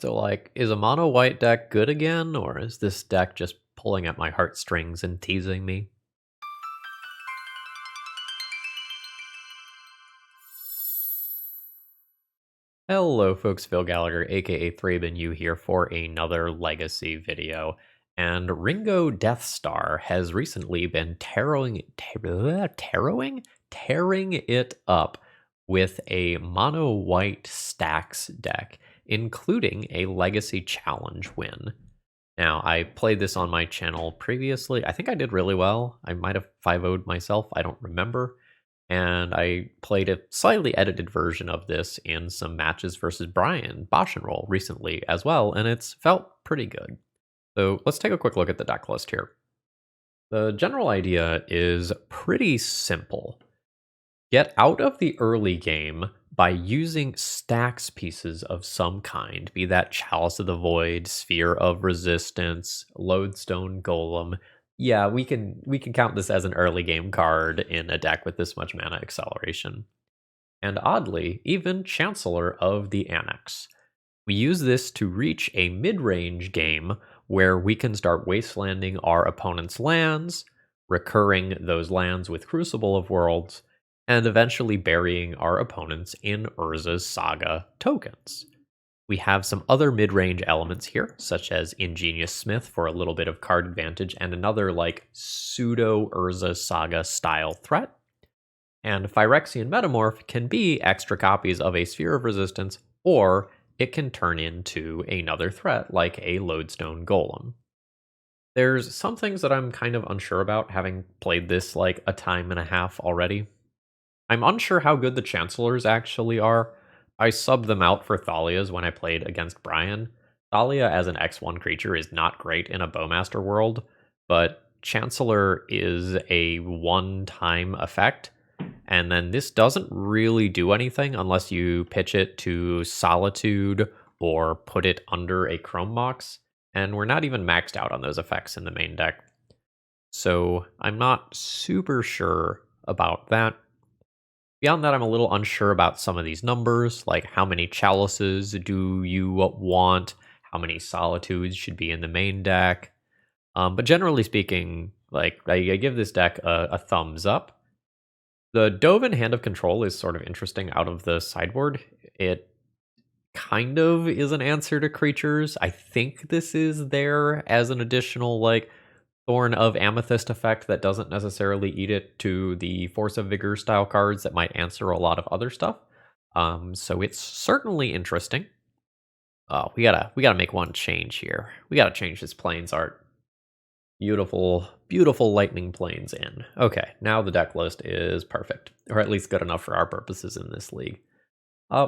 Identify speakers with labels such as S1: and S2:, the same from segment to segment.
S1: So, like, is a mono white deck good again, or is this deck just pulling at my heartstrings and teasing me? Hello, folks. Phil Gallagher, aka ThrabenU, here for another Legacy video. And Ringo Death Star has recently been tearing it up with a mono white Stax deck, including a Legacy Challenge win. Now, I played this on my channel previously. I think I did really well. I might have 5-0'd myself. I don't remember. And I played a slightly edited version of this in some matches versus Brian Boschenroll recently as well, and it's felt pretty good. So let's take a quick look at the deck list here. The general idea is pretty simple. Get out of the early game by using Stax pieces of some kind, be that Chalice of the Void, Sphere of Resistance, Lodestone Golem. Yeah, we can count this as an early game card in a deck with this much mana acceleration. And oddly, even Chancellor of the Annex. We use this to reach a mid-range game where we can start wastelanding our opponent's lands, recurring those lands with Crucible of Worlds, and eventually burying our opponents in Urza's Saga tokens. We have some other mid-range elements here, such as Ingenious Smith for a little bit of card advantage and another like pseudo Urza Saga style threat. And Phyrexian Metamorph can be extra copies of a Sphere of Resistance, or it can turn into another threat like a Lodestone Golem. There's some things that I'm kind of unsure about, having played this like a time and a half already. I'm unsure how good the Chancellors actually are. I subbed them out for Thalia's when I played against Brian. Thalia as an X1 creature is not great in a Bowmaster world, but Chancellor is a one-time effect, and then this doesn't really do anything unless you pitch it to Solitude or put it under a Chrome Mox, and we're not even maxed out on those effects in the main deck. So I'm not super sure about that. Beyond that, I'm a little unsure about some of these numbers, like how many chalices do you want, how many solitudes should be in the main deck. But generally speaking, like I give this deck a thumbs up. The Dovin Hand of Control is sort of interesting out of the sideboard. It kind of is an answer to creatures. I think this is there as an additional like Thorn of Amethyst effect that doesn't necessarily eat it to the Force of Vigor style cards that might answer a lot of other stuff. So it's certainly interesting. Oh, we gotta make one change here. We gotta change this plains art. Beautiful, beautiful lightning plains in. Okay, now the deck list is perfect, or at least good enough for our purposes in this league.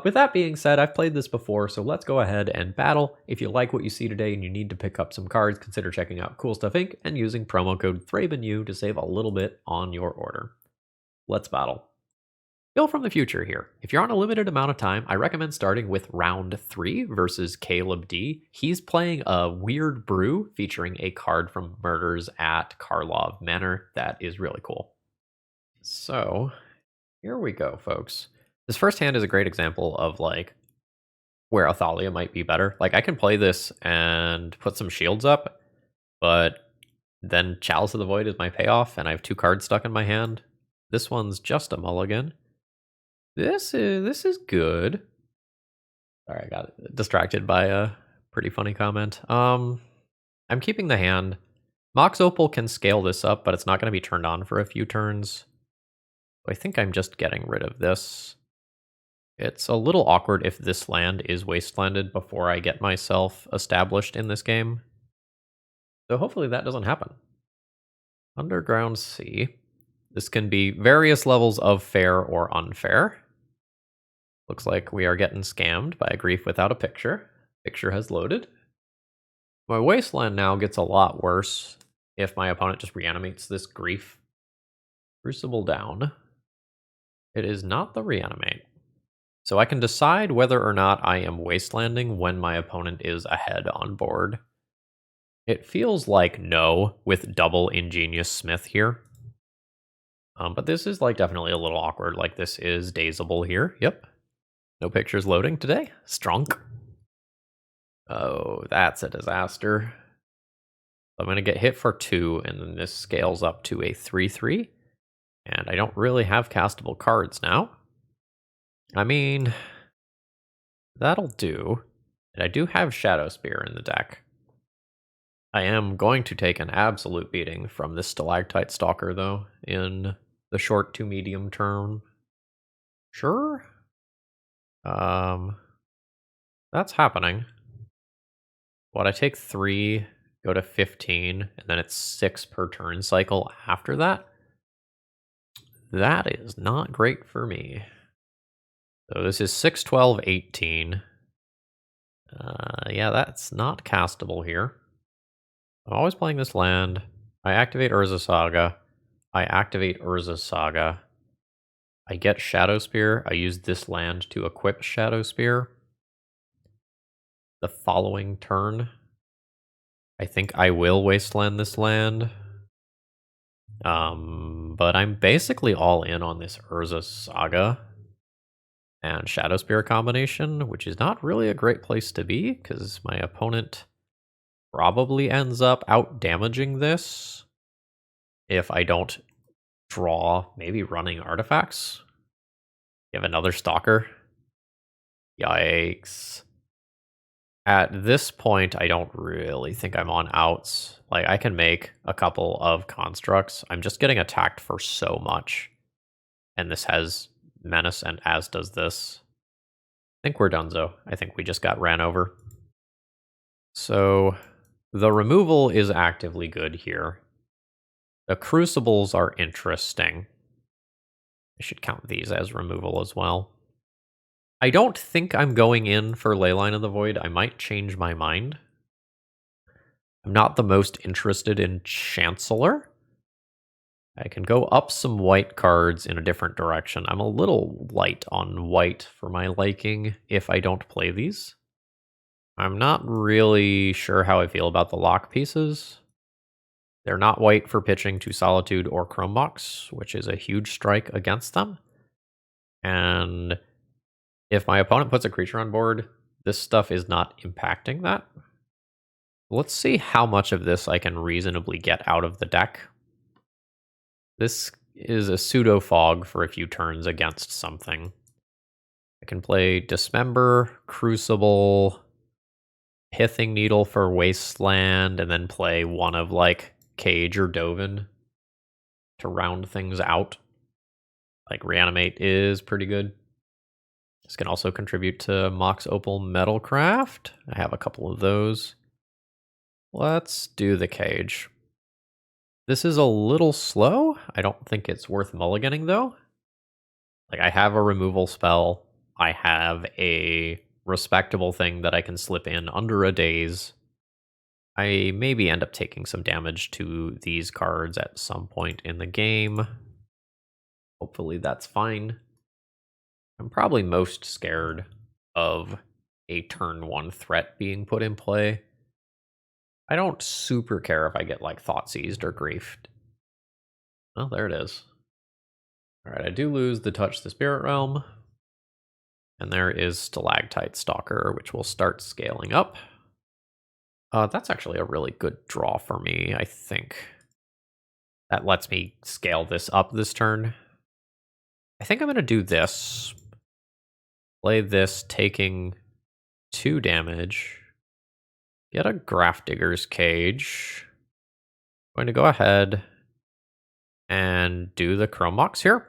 S1: With that being said, I've played this before, so let's go ahead and battle. If you like what you see today and you need to pick up some cards, consider checking out Cool Stuff Inc. and using promo code ThrabenU to save a little bit on your order. Let's battle. Bill from the future here. If you're on a limited amount of time, I recommend starting with round 3 versus Caleb D. He's playing a Weird Brew featuring a card from Murders at Karlov Manor. That is really cool. So, here we go, folks. This first hand is a great example of like where Athalia might be better. Like I can play this and put some shields up, but then Chalice of the Void is my payoff, and I have 2 cards stuck in my hand. This one's just a mulligan. This is good. Sorry, I got distracted by a pretty funny comment. I'm keeping the hand. Mox Opal can scale this up, but it's not going to be turned on for a few turns. I think I'm just getting rid of this. It's a little awkward if this land is wastelanded before I get myself established in this game. So hopefully that doesn't happen. Underground Sea. This can be various levels of fair or unfair. Looks like we are getting scammed by a Grief Without a Picture. Picture has loaded. My Wasteland now gets a lot worse if my opponent just reanimates this Grief. Crucible down. It is not the reanimate. So I can decide whether or not I am wastelanding when my opponent is ahead on board. It feels like no with double Ingenious Smith here. But this is like definitely a little awkward. Like this is dazable here. Yep. No pictures loading today. Strunk. Oh, that's a disaster. I'm going to get hit for 2, and then this scales up to a 3/3. And I don't really have castable cards now. I mean, that'll do. And I do have Shadow Spear in the deck. I am going to take an absolute beating from this Stalactite Stalker, though, in the short to medium term. Sure. That's happening. What, I take 3, go to 15, and then it's 6 per turn cycle after that? That is not great for me. So this is 6, 12, 18. Yeah, that's not castable here. I'm always playing this land. I activate Urza Saga. I activate Urza Saga. I get Shadow Spear. I use this land to equip Shadow Spear. The following turn, I think I will Wasteland this land. But I'm basically all in on this Urza Saga and Shadow Spear combination, which is not really a great place to be, because my opponent probably ends up out damaging this if I don't draw maybe running artifacts. You have another Stalker. Yikes. At this point, I don't really think I'm on outs. Like, I can make a couple of constructs. I'm just getting attacked for so much. And this has Menace, and as does this. I think we're donezo. I think we just got ran over. So, the removal is actively good here. The Crucibles are interesting. I should count these as removal as well. I don't think I'm going in for Leyline of the Void. I might change my mind. I'm not the most interested in Chancellor. I can go up some white cards in a different direction. I'm a little light on white for my liking if I don't play these. I'm not really sure how I feel about the lock pieces. They're not white for pitching to Solitude or Chrome Box, which is a huge strike against them. And if my opponent puts a creature on board, this stuff is not impacting that. Let's see how much of this I can reasonably get out of the deck. This is a pseudo fog for a few turns against something. I can play Dismember, Crucible, Pithing Needle for Wasteland, and then play one of like Cage or Dovin to round things out. Like Reanimate is pretty good. This can also contribute to Mox Opal Metalcraft. I have a couple of those. Let's do the Cage. This is a little slow. I don't think it's worth mulliganing, though. Like, I have a removal spell. I have a respectable thing that I can slip in under a daze. I maybe end up taking some damage to these cards at some point in the game. Hopefully that's fine. I'm probably most scared of a turn 1 threat being put in play. I don't super care if I get like Thought Seized or Griefed. Oh, there it is. Alright, I do lose the Touch the Spirit Realm. And there is Stalactite Stalker, which will start scaling up. That's actually a really good draw for me, I think. That lets me scale this up this turn. I think I'm going to do this. Play this, taking 2 damage. Get a Grafdigger's Cage. I'm going to go ahead and do the Chrome Box here,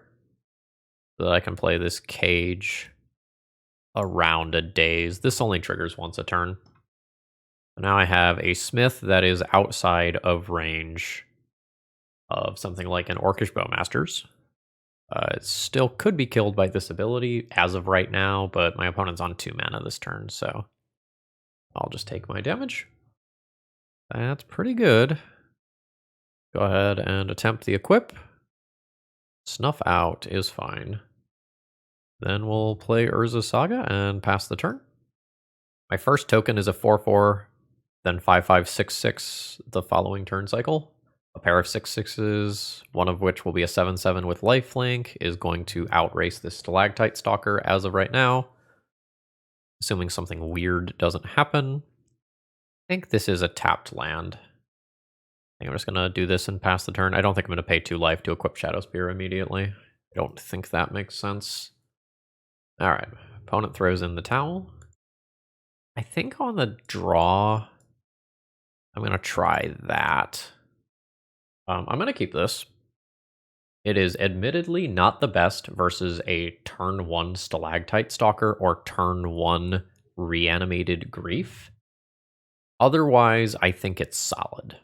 S1: so that I can play this Cage around a daze. This only triggers once a turn. Now I have a Smith that is outside of range of something like an Orcish Bowmasters. It still could be killed by this ability as of right now, but my opponent's on 2 mana this turn, so I'll just take my damage. That's pretty good. Go ahead and attempt the equip. Snuff out is fine. Then we'll play Urza Saga and pass the turn. My first token is a 4/4, then 5/5, 6/6 the following turn cycle. A pair of 6/6s, one of which will be a 7/7 with lifelink, is going to outrace this Stalactite Stalker as of right now. Assuming something weird doesn't happen. think this is a tapped land. I think I'm just gonna do this and pass the turn. I don't think I'm gonna pay 2 life to equip Shadow Spear immediately. I don't think that makes sense. Alright, opponent throws in the towel. I think on the draw, I'm gonna try that. I'm gonna keep this. It is admittedly not the best versus a turn 1 Stalactite Stalker or turn 1 Reanimated Grief. Otherwise, I think it's solid.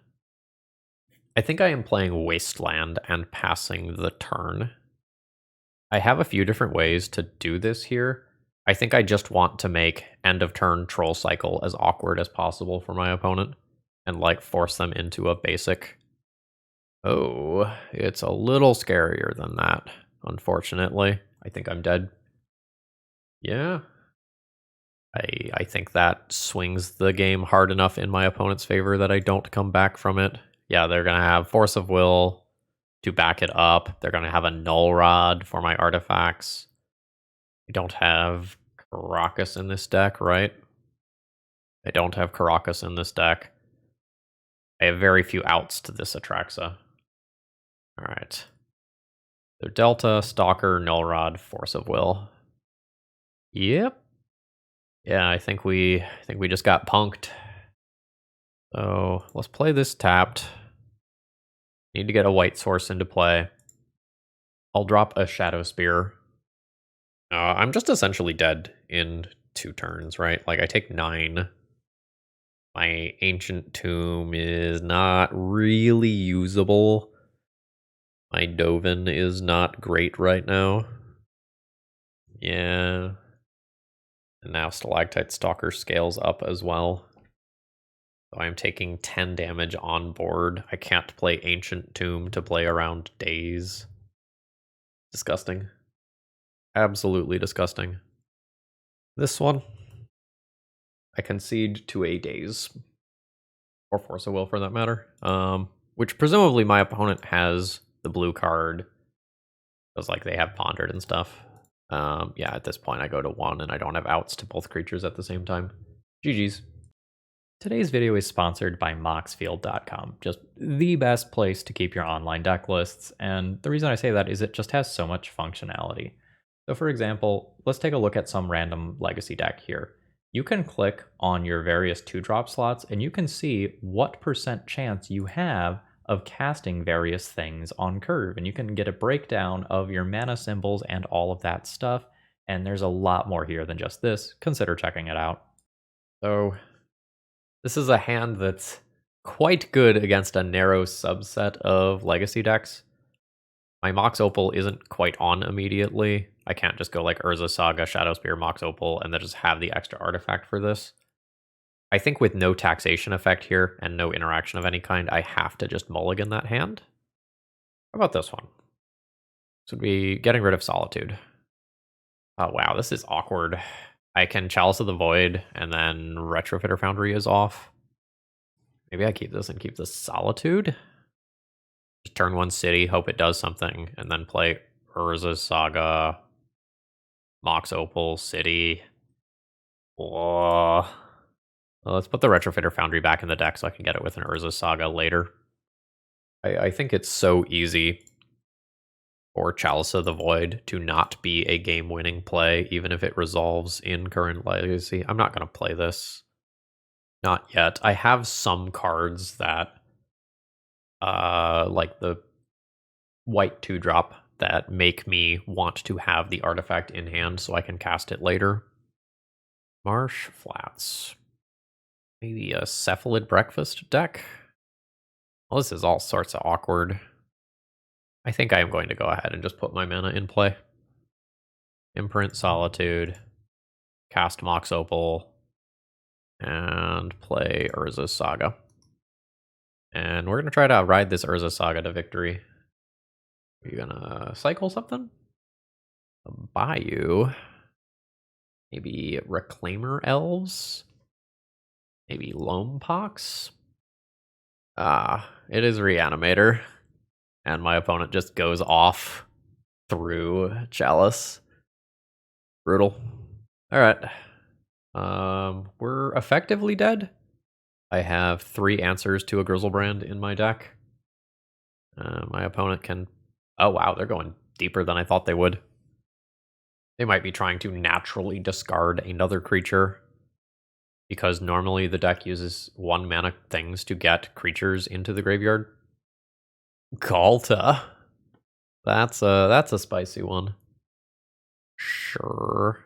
S1: I think I am playing Wasteland and passing the turn. I have a few different ways to do this here. I think I just want to make end of turn Troll Cycle as awkward as possible for my opponent and like force them into a basic. Oh, it's a little scarier than that, unfortunately. I think I'm dead. Yeah. I think that swings the game hard enough in my opponent's favor that I don't come back from it. Yeah, they're going to have Force of Will to back it up. They're going to have a Null Rod for my artifacts. I don't have Caracas in this deck, right? I don't have Caracas in this deck. I have very few outs to this Atraxa. Alright. So Delta, Stalker, Null Rod, Force of Will. Yep. Yeah, I think we just got punked. So let's play this tapped. Need to get a white source into play. I'll drop a Shadow Spear. I'm just essentially dead in 2 turns, right? Like I take 9. My Ancient Tomb is not really usable. My Dovin is not great right now. Yeah. And now Stalactite Stalker scales up as well. So I'm taking 10 damage on board. I can't play Ancient Tomb to play around Daze. Disgusting. Absolutely disgusting. This one, I concede to a Daze. Or Force of Will for that matter. Which presumably my opponent has the blue card. Because like they have Pondered and stuff. Yeah, at this point I go to 1 and I don't have outs to both creatures at the same time. GG's. Today's video is sponsored by moxfield.com, just the best place to keep your online deck lists, and the reason I say that is it just has so much functionality. So for example, let's take a look at some random legacy deck here. You can click on your various 2-drop slots and you can see what % chance you have of casting various things on curve, and you can get a breakdown of your mana symbols and all of that stuff, and there's a lot more here than just this. Consider checking it out. So this is a hand that's quite good against a narrow subset of legacy decks. My Mox Opal isn't quite on immediately. I can't just go like Urza Saga, Shadow Spear, Mox Opal, and then just have the extra artifact for this. I think with no taxation effect here and no interaction of any kind, I have to just mulligan that hand. How about this one? This would be getting rid of Solitude. Oh wow, this is awkward. I can Chalice of the Void, and then Retrofitter Foundry is off. Maybe I keep this and keep the Solitude. Just turn 1 city, hope it does something, and then play Urza Saga, Mox Opal, City. Whoa. Well, let's put the Retrofitter Foundry back in the deck so I can get it with an Urza Saga later. I think it's so easy for Chalice of the Void to not be a game-winning play, even if it resolves in current legacy. I'm not going to play this. Not yet. I have some cards that, like the white 2-drop, that make me want to have the artifact in hand so I can cast it later. Marsh Flats. Maybe a Cephalid Breakfast deck? Well, this is all sorts of awkward. I think I am going to go ahead and just put my mana in play. Imprint Solitude, cast Mox Opal, and play Urza Saga. And we're going to try to ride this Urza Saga to victory. Are you going to cycle something? A Bayou. Maybe Reclaimer Elves? Maybe Loampox? Ah, it is Reanimator. And my opponent just goes off through Chalice. Brutal. Alright. We're effectively dead. I have 3 answers to a Grizzlebrand in my deck. My opponent can... Oh wow, they're going deeper than I thought they would. They might be trying to naturally discard another creature, because normally the deck uses 1 mana things to get creatures into the graveyard. Galta. That's a spicy one. Sure.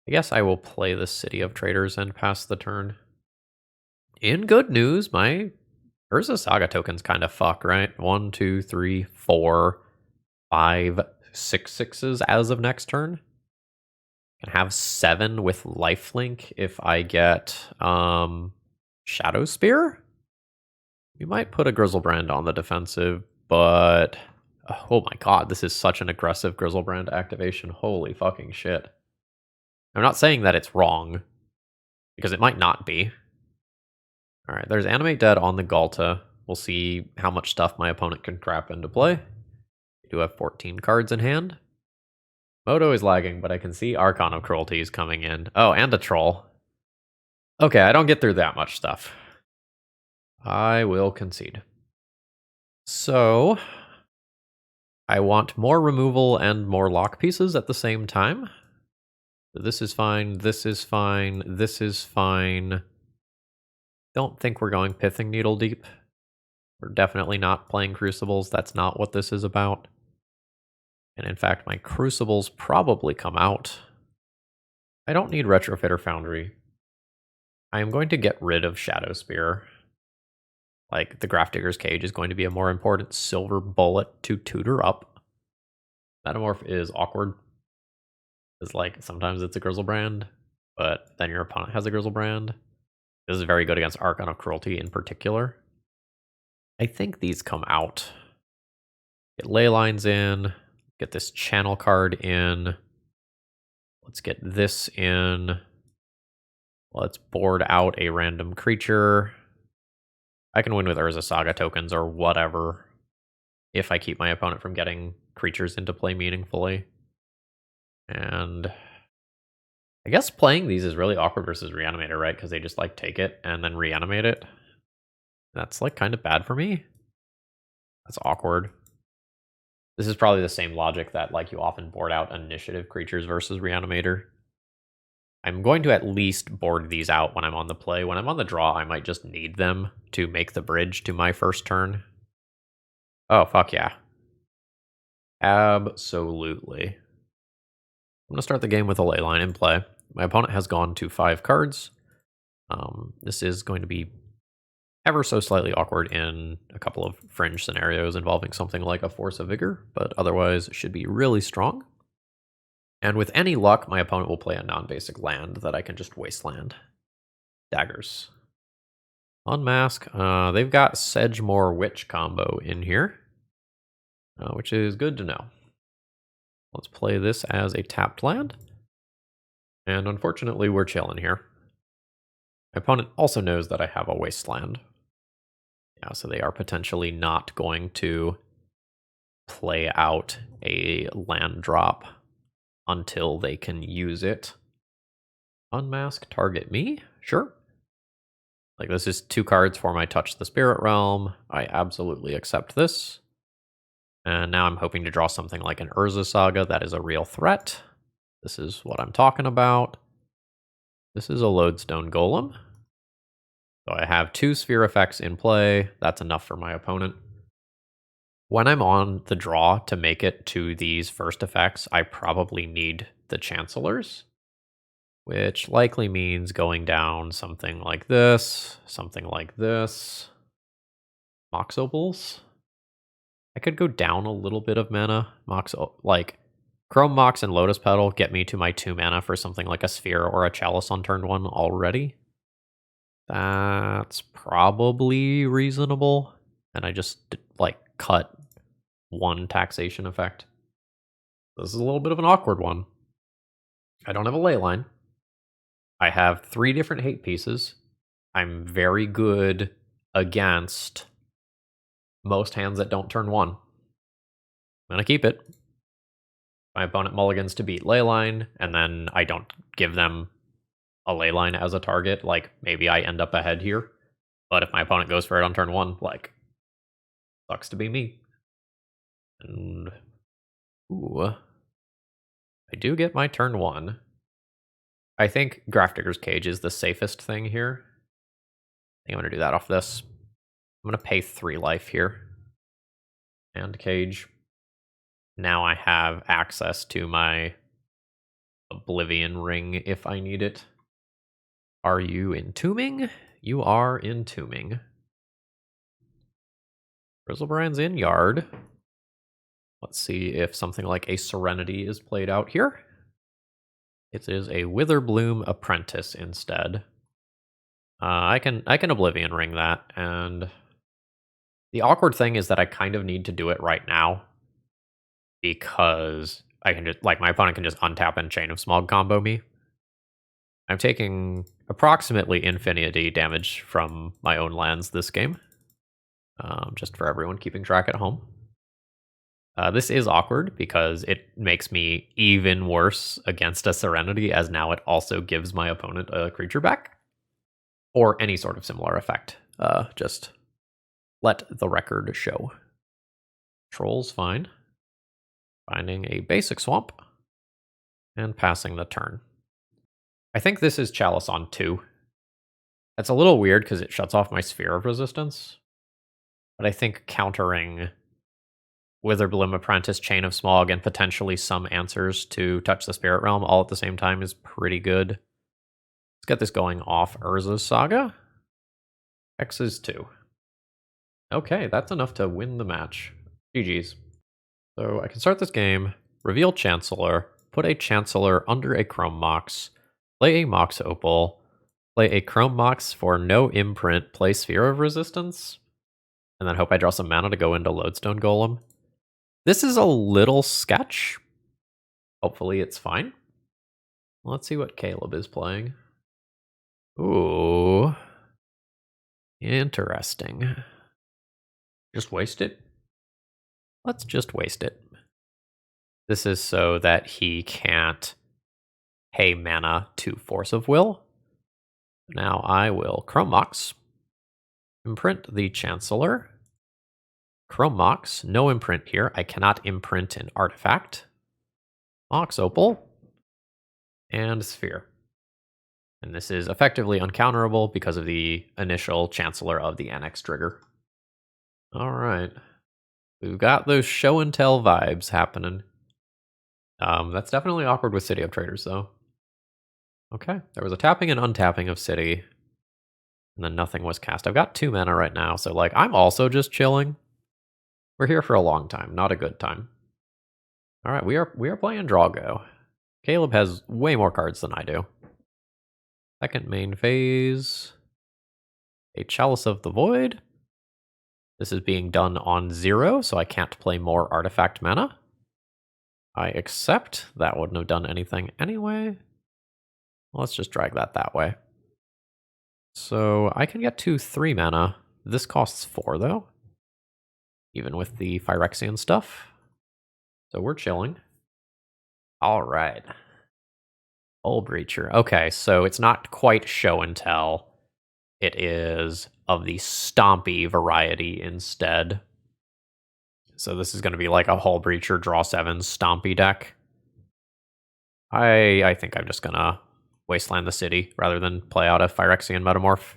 S1: I guess I will play the City of Traders and pass the turn. In good news, my Urza Saga token's kind of fuck, right? 1, 2, 3, 4, 5, 6 sixes as of next turn. Can have 7 with lifelink if I get Shadow Spear. We might put a Grizzlebrand on the defensive, but oh my god, this is such an aggressive Grizzlebrand activation. Holy fucking shit. I'm not saying that it's wrong, because it might not be. Alright, there's Animate Dead on the Galta. We'll see how much stuff my opponent can crap into play. We do have 14 cards in hand. Moto is lagging, but I can see Archon of Cruelty is coming in. Oh, and a Troll. Okay, I don't get through that much stuff. I will concede. So, I want more removal and more lock pieces at the same time. This is fine, this is fine, this is fine. Don't think we're going Pithing Needle deep. We're definitely not playing Crucibles, that's not what this is about. And in fact, my Crucibles probably come out. I don't need Retrofitter Foundry. I am going to get rid of Shadow Spear. Like, the Grafdigger's Cage is going to be a more important silver bullet to tutor up. Metamorph is awkward. It's like, sometimes it's a Grizzlebrand, but then your opponent has a Grizzlebrand. This is very good against Archon of Cruelty in particular. I think these come out. Get ley lines in. Get this channel card in. Let's get this in. Let's board out a random creature. I can win with Urza Saga tokens or whatever if I keep my opponent from getting creatures into play meaningfully. And I guess playing these is really awkward versus Reanimator, right? Because they just like take it and then reanimate it. That's like kind of bad for me. That's awkward. This is probably the same logic that like you often board out initiative creatures versus Reanimator. I'm going to at least board these out when I'm on the play. When I'm on the draw, I might just need them to make the bridge to my first turn. Oh, fuck yeah. Absolutely. I'm going to start the game with a ley line in play. My opponent has gone to 5 cards. This is going to be ever so slightly awkward in a couple of fringe scenarios involving something like a Force of Vigor, but otherwise it should be really strong. And with any luck, my opponent will play a non-basic land that I can just Wasteland. Daggers. Unmask. They've got Sedgemoor Witch combo in here, which is good to know. Let's play this as a tapped land. And unfortunately, we're chilling here. My opponent also knows that I have a Wasteland. Yeah, so they are potentially not going to play out a land drop until they can use it. Unmask, target me? Sure. Like, this is 2 cards for my Touch the Spirit Realm. I absolutely accept this. And now I'm hoping to draw something like an Urza Saga that is a real threat. This is what I'm talking about. This is a Lodestone Golem. So I have 2 sphere effects in play. That's enough for my opponent. When I'm on the draw to make it to these first effects, I probably need the Chancellors, which likely means going down something like this, Mox Opals. I could go down a little bit of mana. Like Chrome Mox and Lotus Petal get me to my 2 mana for something like a Sphere or a Chalice on turn 1 already. That's probably reasonable. And I just like cut 1 taxation effect. This is a little bit of an awkward one. I don't have a ley line. I have 3 different hate pieces. I'm very good against most hands that don't turn 1. I'm gonna keep it. My opponent mulligans to beat Leyline, and then I don't give them a ley line as a target, like maybe I end up ahead here. But if my opponent goes for it on turn 1, like, sucks to be me. And ooh, I do get my turn 1. I think Grafdigger's Cage is the safest thing here. I think I'm going to do that off this. I'm going to pay 3 life here. And Cage. Now I have access to my Oblivion Ring if I need it. Are you entombing? You are entombing. Grizzlebrand's in yard. Let's see if something like a Serenity is played out here. It is a Witherbloom Apprentice instead. I can Oblivion Ring that, and the awkward thing is that I kind of need to do it right now because I can just, like, my opponent can just untap and Chain of Smog combo me. I'm taking approximately infinity damage from my own lands this game, just for everyone keeping track at home. This is awkward because it makes me even worse against a Serenity, as now it also gives my opponent a creature back. Or any sort of similar effect. Just let the record show. Troll's fine. Finding a basic swamp. And passing the turn. I think this is Chalice on 2. That's a little weird because it shuts off my Sphere of Resistance. But I think countering Witherbloom Apprentice, Chain of Smog, and potentially some answers to Touch the Spirit Realm all at the same time is pretty good. Let's get this going off Urza's Saga. X is 2. Okay, that's enough to win the match. GG's. So I can start this game, reveal Chancellor, put a Chancellor under a Chrome Mox, play a Mox Opal, play a Chrome Mox for no imprint, play Sphere of Resistance, and then hope I draw some mana to go into Lodestone Golem. This is a little sketch. Hopefully it's fine. Let's see what Caleb is playing. Ooh. Interesting. Just waste it? Let's just waste it. This is so that he can't pay mana to Force of Will. Now I will Chrome Mox, imprint the Chancellor, Chrome Mox, no imprint here. I cannot imprint an artifact. Mox Opal, and Sphere. And this is effectively uncounterable because of the initial Chancellor of the Annex trigger. Alright. We've got those show and tell vibes happening. That's definitely awkward with City of Traders, though. Okay, there was a tapping and untapping of City, and then nothing was cast. I've got 2 mana right now, so like I'm also just chilling. We're here for a long time, not a good time. Alright, we are playing Drago. Caleb has way more cards than I do. Second main phase. A Chalice of the Void. This is being done on 0, so I can't play more artifact mana. I accept. That wouldn't have done anything anyway. Let's just drag that way. So I can get to 3 mana. This costs 4, though. Even with the Phyrexian stuff. So we're chilling. Alright. Old Breacher. Okay, so it's not quite show and tell. It is of the stompy variety instead. So this is going to be like a Hull Breacher, draw 7 stompy deck. I think I'm just going to Wasteland the City rather than play out a Phyrexian Metamorph.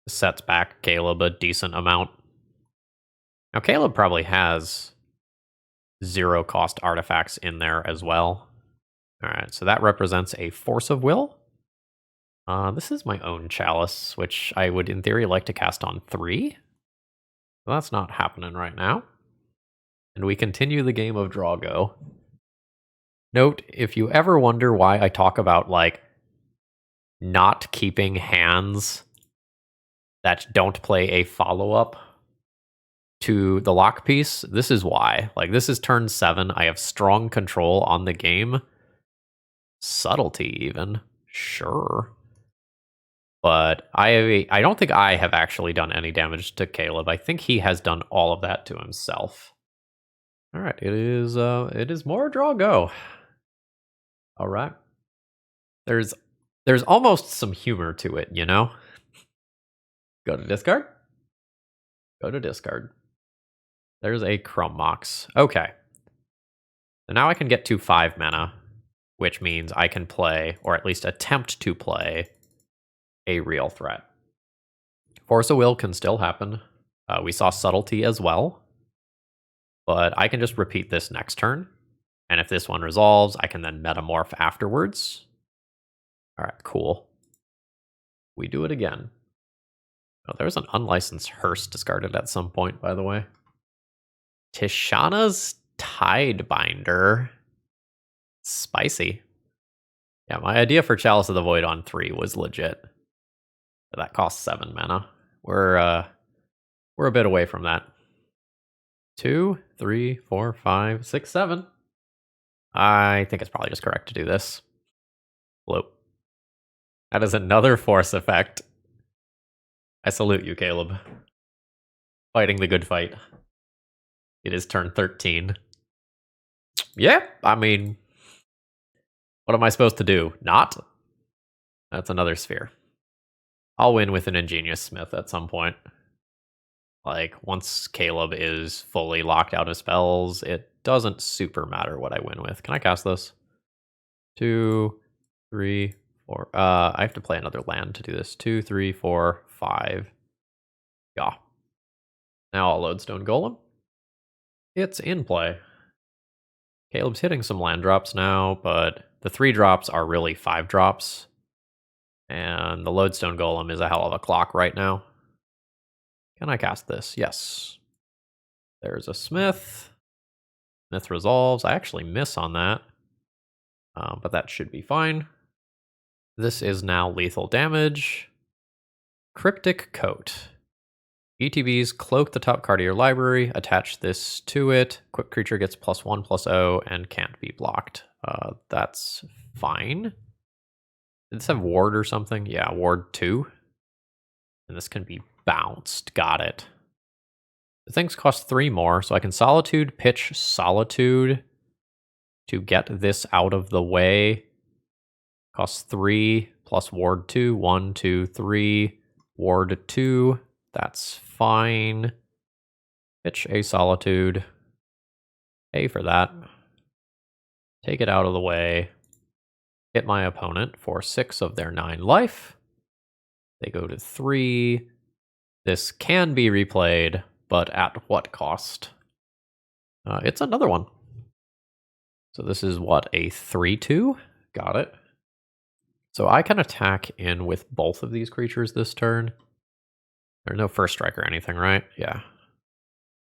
S1: This sets back Caleb a decent amount. Now Caleb probably has 0 cost artifacts in there as well. Alright, so that represents a Force of Will. This is my own Chalice, which I would in theory like to cast on 3. So that's not happening right now. And we continue the game of Drago. Note, if you ever wonder why I talk about, like, not keeping hands that don't play a follow-up to the lock piece, this is why. Like, this is turn 7. I have strong control on the game. Subtlety, even. Sure. But I don't think I have actually done any damage to Caleb. I think he has done all of that to himself. Alright, it is more Drago. Alright. There's There's almost some humor to it, you know? Go to discard. Go to discard. There's a Chrome Mox. Okay. So now I can get to 5 mana, which means I can play, or at least attempt to play, a real threat. Force of Will can still happen. We saw Subtlety as well. But I can just repeat this next turn. And if this one resolves, I can then Metamorph afterwards. Alright, cool. We do it again. Oh, there was an unlicensed Hearse discarded at some point, by the way. Tishana's Tidebinder. Spicy. Yeah, my idea for Chalice of the Void on 3 was legit. But that costs 7 mana. We're a bit away from that. 2, 3, 4, 5, 6, 7. I think it's probably just correct to do this. Bloop. That is another force effect. I salute you, Caleb. Fighting the good fight. It is turn 13. Yeah, I mean, what am I supposed to do? Not? That's another sphere. I'll win with an Ingenious Smith at some point. Like, once Caleb is fully locked out of spells, it doesn't super matter what I win with. Can I cast this? 2, 3, 4. I have to play another land to do this. 2, 3, 4, 5. Yeah. Now I'll Lodestone Golem. It's in play. Caleb's hitting some land drops now, but the 3 drops are really 5 drops. And the Lodestone Golem is a hell of a clock right now. Can I cast this? Yes. There's a Smith. Smith resolves. I actually miss on that. But that should be fine. This is now lethal damage. Cryptic Coat. ETBs cloak the top card of your library, attach this to it. Equipped creature gets +1/+0 and can't be blocked. That's fine. Did this have ward or something? Yeah, ward 2. And this can be bounced. Got it. The things cost 3 more, so I can Solitude, pitch Solitude to get this out of the way. Costs 3 plus ward 2. 1, 2, 3. Ward 2. That's fine. Pitch a Solitude. Pay for that. Take it out of the way. Hit my opponent for 6 of their 9 life. They go to 3. This can be replayed, but at what cost? It's another one. So this is what, a 3/2? Got it. So I can attack in with both of these creatures this turn. There's no first strike or anything, right? Yeah.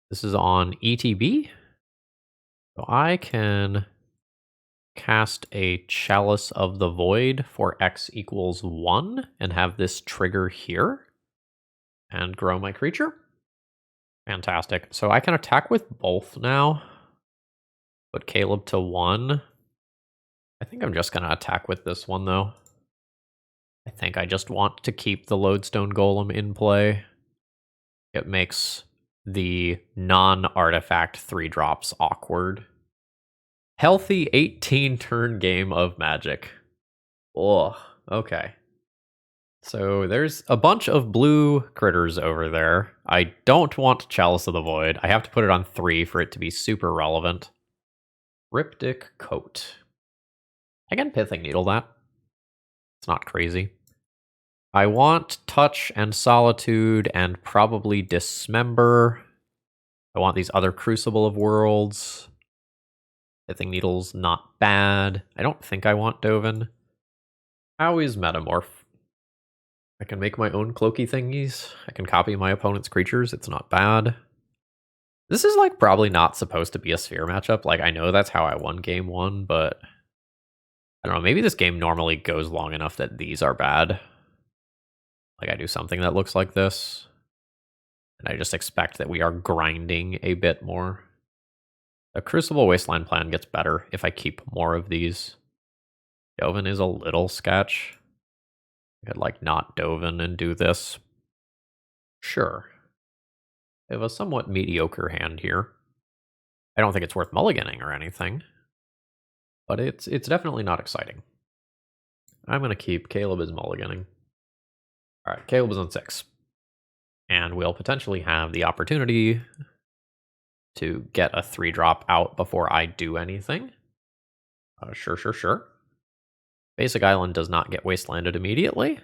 S1: This is on ETB. So I can cast a Chalice of the Void for X equals 1 and have this trigger here and grow my creature. Fantastic. So I can attack with both now. Put Caleb to 1. I think I'm just going to attack with this one, though. I think I just want to keep the Lodestone Golem in play. It makes the non-artifact 3 drops awkward. Healthy 18-turn game of Magic. Oh, okay. So there's a bunch of blue critters over there. I don't want Chalice of the Void. I have to put it on 3 for it to be super relevant. Cryptic Coat. I can Pithing Needle that. It's not crazy. I want Touch and Solitude and probably Dismember. I want these other Crucible of Worlds. Pithing Needle's not bad. I don't think I want Dovin. How is Metamorph? I can make my own cloaky thingies. I can copy my opponent's creatures. It's not bad. This is like probably not supposed to be a sphere matchup. Like I know that's how I won game 1, but I don't know. Maybe this game normally goes long enough that these are bad. Like I do something that looks like this. And I just expect that we are grinding a bit more. The Crucible Wasteland plan gets better if I keep more of these. Dovin is a little sketch. I could like not Dovin and do this. Sure. I have a somewhat mediocre hand here. I don't think it's worth mulliganing or anything. But it's definitely not exciting. I'm going to keep Caleb as mulliganing. All right, Caleb is on 6. And we'll potentially have the opportunity to get a 3-drop out before I do anything. Sure. Basic Island does not get Wastelanded immediately.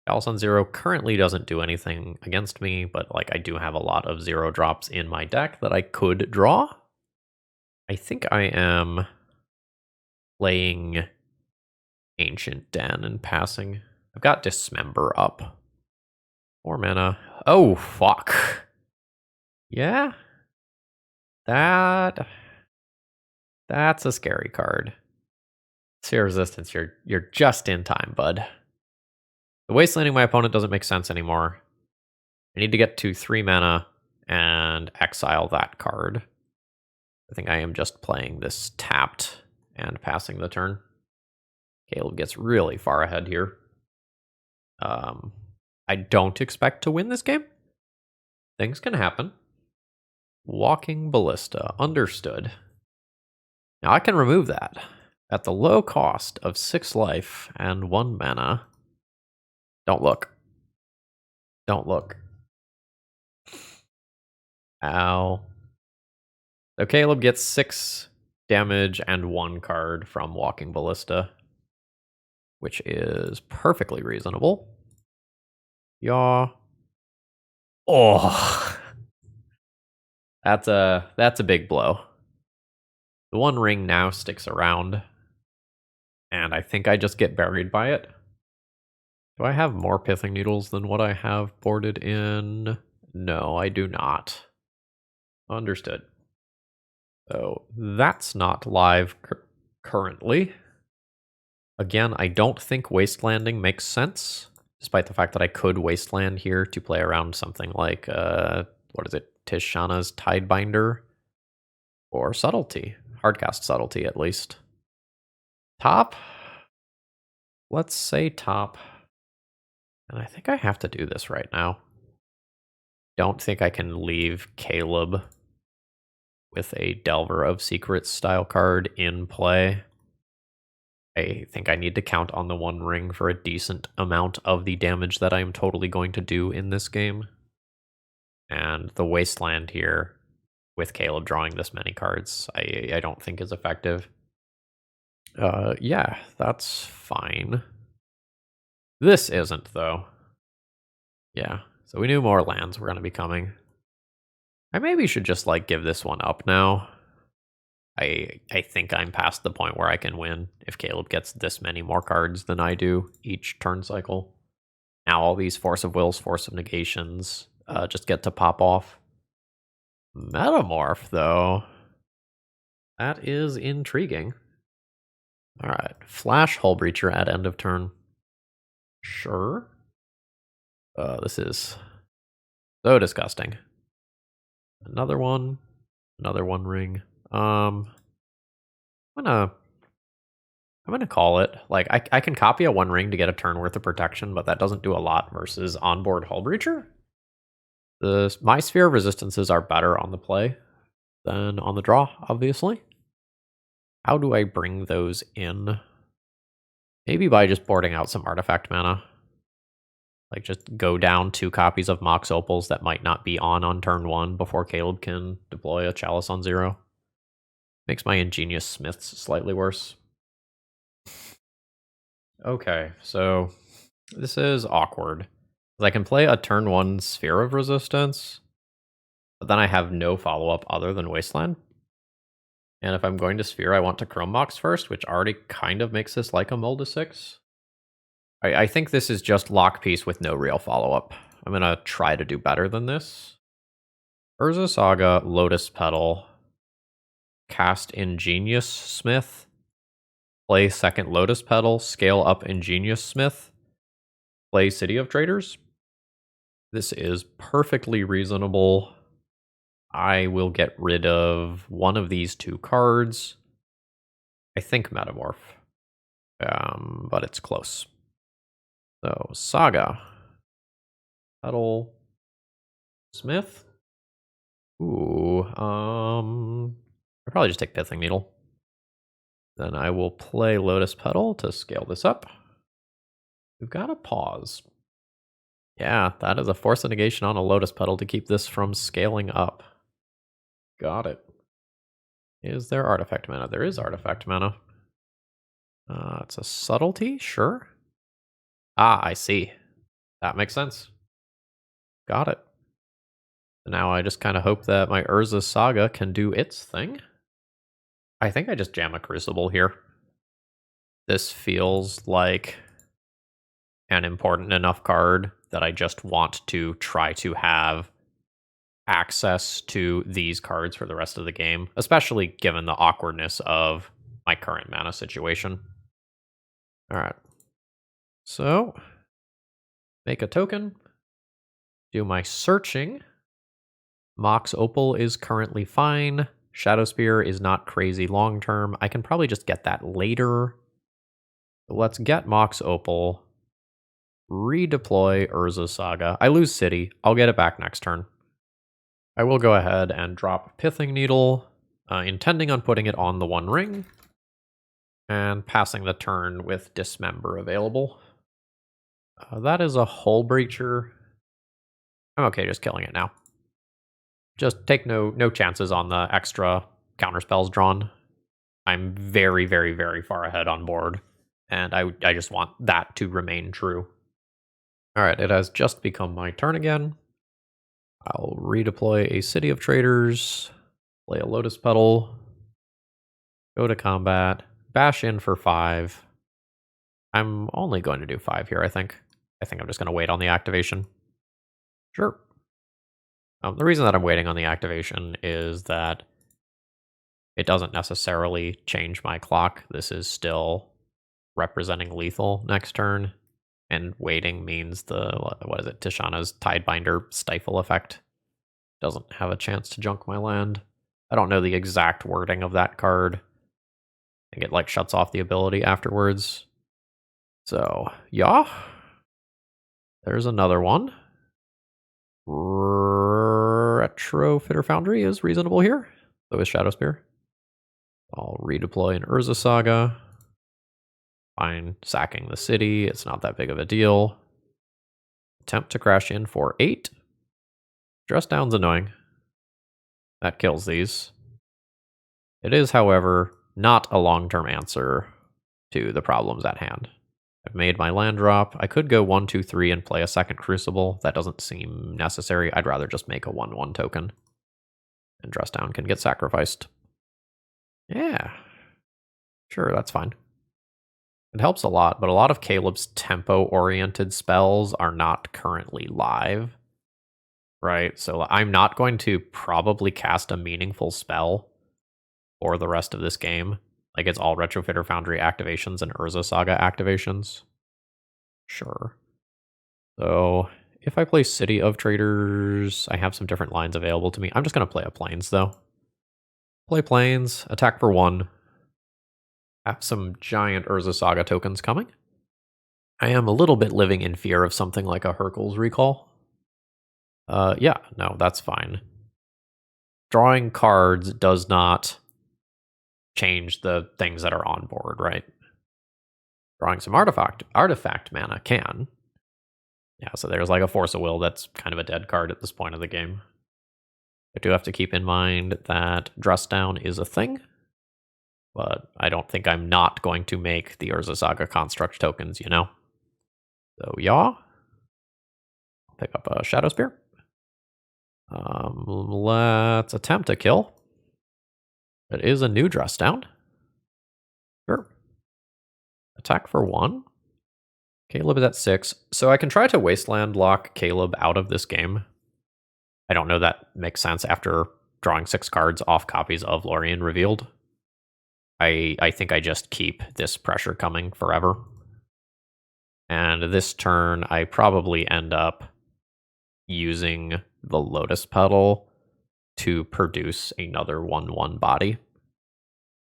S1: Chalice on 0 currently doesn't do anything against me, but like I do have a lot of 0 drops in my deck that I could draw. I think I am playing Ancient Den and passing. I've got Dismember up. 4 mana. Oh, fuck. Yeah? That's a scary card. Sphere Resistance, you're just in time, bud. The Wastelanding my opponent doesn't make sense anymore. I need to get to 3 mana and exile that card. I think I am just playing this tapped and passing the turn. Caleb gets really far ahead here. I don't expect to win this game. Things can happen. Walking Ballista. Understood. Now I can remove that at the low cost of 6 life and 1 mana. Don't look. Don't look. Ow. So Caleb gets 6 damage and 1 card from Walking Ballista, which is perfectly reasonable. Yaw. Oh. That's a big blow. The 1 ring now sticks around, and I think I just get buried by it. Do I have more Pithing Needles than what I have boarded in? No, I do not. Understood. So that's not live currently. Again, I don't think Wastelanding makes sense, despite the fact that I could Wasteland here to play around something like, what is it, Tishana's Tidebinder? Or Subtlety. Hardcast Subtlety, at least. Top? Let's say top. And I think I have to do this right now. Don't think I can leave Caleb with a Delver of Secrets style card in play. I think I need to count on the 1 ring for a decent amount of the damage that I am totally going to do in this game. And the Wasteland here, with Caleb drawing this many cards, I don't think is effective. Yeah, that's fine. This isn't, though. Yeah, so we knew more lands were going to be coming. I maybe should just, like, give this one up now. I think I'm past the point where I can win if Caleb gets this many more cards than I do each turn cycle. Now all these Force of Wills, Force of Negations just get to pop off. Metamorph, though. That is intriguing. Alright, Flash Hull Breacher at end of turn. Sure. This is so disgusting. Another one ring. I'm gonna call it. Like, I can copy a 1 ring to get a turn worth of protection, but that doesn't do a lot versus onboard Hull Breacher. My Sphere of Resistances are better on the play than on the draw, obviously. How do I bring those in? Maybe by just boarding out some artifact mana. Like, just go down 2 copies of Mox Opals that might not be on turn 1 before Caleb can deploy a Chalice on 0. Makes my Ingenious Smiths slightly worse. Okay, so this is awkward. I can play a turn 1 Sphere of Resistance, but then I have no follow-up other than Wasteland. And if I'm going to Sphere, I want to Chrome Box first, which already kind of makes this like a Mulda 6. I think this is just Lock Piece with no real follow-up. I'm going to try to do better than this. Urza Saga, Lotus Petal, cast Ingenious Smith, play second Lotus Petal, scale up Ingenious Smith, play City of Traders. This is perfectly reasonable. I will get rid of one of these 2 cards. I think Metamorph, but it's close. So, Saga. Petal. Smith. Ooh, I'll probably just take Pithing Needle. Then I will play Lotus Petal to scale this up. We've got a pause. Yeah, that is a Force of Negation on a Lotus Petal to keep this from scaling up. Got it. Is there artifact mana? There is artifact mana. It's a subtlety, sure. Ah, I see. That makes sense. Got it. Now I just kind of hope that my Urza Saga can do its thing. I think I just jam a Crucible here. This feels like an important enough card that I just want to try to have access to these cards for the rest of the game, especially given the awkwardness of my current mana situation. All right. So, make a token, do my searching. Mox Opal is currently fine. Shadow Spear is not crazy long term. I can probably just get that later. So let's get Mox Opal. Redeploy Urza Saga. I lose City. I'll get it back next turn. I will go ahead and drop Pithing Needle, intending on putting it on the One Ring, and passing the turn with Dismember available. That is a Hull Breacher. I'm okay just killing it now. Just take no chances on the extra counterspells drawn. I'm very, very, very far ahead on board, and I just want that to remain true. All right, it has just become my turn again. I'll redeploy a City of Traders, play a Lotus Petal, go to combat, bash in for 5. I'm only going to do 5 here, I think. I think I'm just going to wait on the activation. Sure. The reason that I'm waiting on the activation is that it doesn't necessarily change my clock. This is still representing lethal next turn. And waiting means what is it, Tishana's Tidebinder Stifle effect doesn't have a chance to junk my land. I don't know the exact wording of that card. I think it like shuts off the ability afterwards. So, yeah. There's another one. Retrofitter Foundry is reasonable here. So is Shadow Spear. I'll redeploy an Urza Saga. Fine, sacking the city. It's not that big of a deal. Attempt to crash in for 8. Dress down's annoying. That kills these. It is, however, not a long-term answer to the problems at hand. I've made my land drop. I could go 1, 2, 3 and play a second Crucible. That doesn't seem necessary. I'd rather just make a 1/1 token. And Dress Down can get sacrificed. Yeah. Sure, that's fine. It helps a lot, but a lot of Caleb's tempo-oriented spells are not currently live. Right? So I'm not going to probably cast a meaningful spell for the rest of this game. Like, it's all Retrofitter Foundry activations and Urza Saga activations. Sure. So, if I play City of Traders, I have some different lines available to me. I'm just going to play a Plains, though. Play Plains, attack for 1. Have some giant Urza Saga tokens coming. I am a little bit living in fear of something like a Hercules recall. Yeah, no, that's fine. Drawing cards does not change the things that are on board, right? Drawing some artifact mana can. Yeah, so there's like a Force of Will that's kind of a dead card at this point of the game. I do have to keep in mind that Dress Down is a thing, but I don't think I'm not going to make the Urza Saga construct tokens, you know? So, yeah. Pick up a Shadow Spear. Let's attempt a kill. It is a new Dress Down. Sure. Attack for 1. Caleb is at 6. So I can try to Wasteland lock Caleb out of this game. I don't know that makes sense after drawing 6 cards off copies of Lorien Revealed. I think I just keep this pressure coming forever. And this turn, I probably end up using the Lotus Petal to produce another 1/1 body.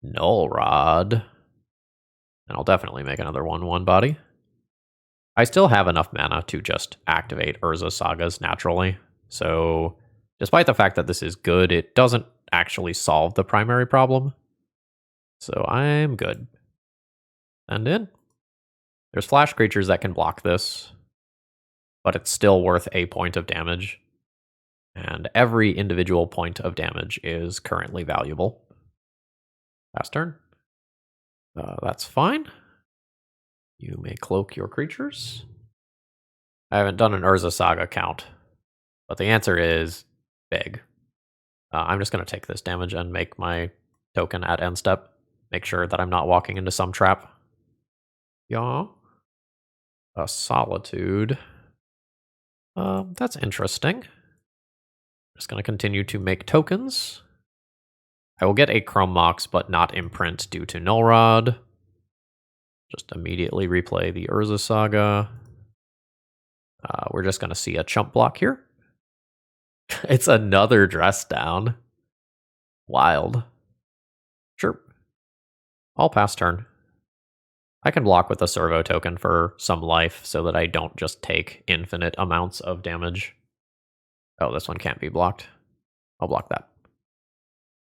S1: Null Rod. And I'll definitely make another 1/1 body. I still have enough mana to just activate Urza Sagas naturally. So, despite the fact that this is good, it doesn't actually solve the primary problem. So I'm good. Send in. There's flash creatures that can block this, but it's still worth a point of damage. And every individual point of damage is currently valuable. Pass turn. That's fine. You may cloak your creatures. I haven't done an Urza Saga count, but the answer is big. I'm just going to take this damage and make my token at end step. Make sure that I'm not walking into some trap. Yeah. A Solitude. That's interesting. Just going to continue to make tokens. I will get a Chrome Mox, but not imprint due to Null Rod. Just immediately replay the Urza Saga. We're just going to see a chump block here. It's another dress down. Wild. Sure. I'll pass turn. I can block with a servo token for some life so that I don't just take infinite amounts of damage. Oh, this one can't be blocked. I'll block that.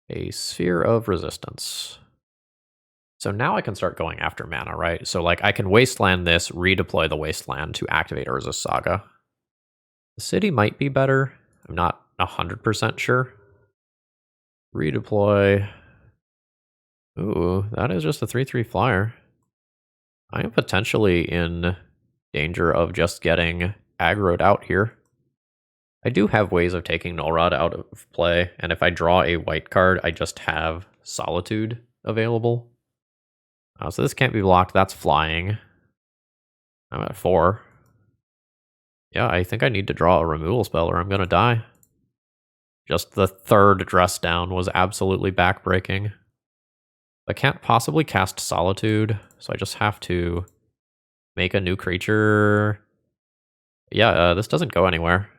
S1: A Sphere of Resistance. So now I can start going after mana, right? So like I can Wasteland this, redeploy the Wasteland to activate Urza's Saga. The city might be better. I'm not 100% sure. Redeploy. Ooh, that is just a 3/3 flyer. I am potentially in danger of just getting aggroed out here. I do have ways of taking Null Rod out of play, and if I draw a white card, I just have Solitude available. So this can't be blocked. That's flying. I'm at 4. Yeah, I think I need to draw a removal spell or I'm going to die. Just the third dress down was absolutely backbreaking. I can't possibly cast Solitude, so I just have to make a new creature. Yeah, this doesn't go anywhere.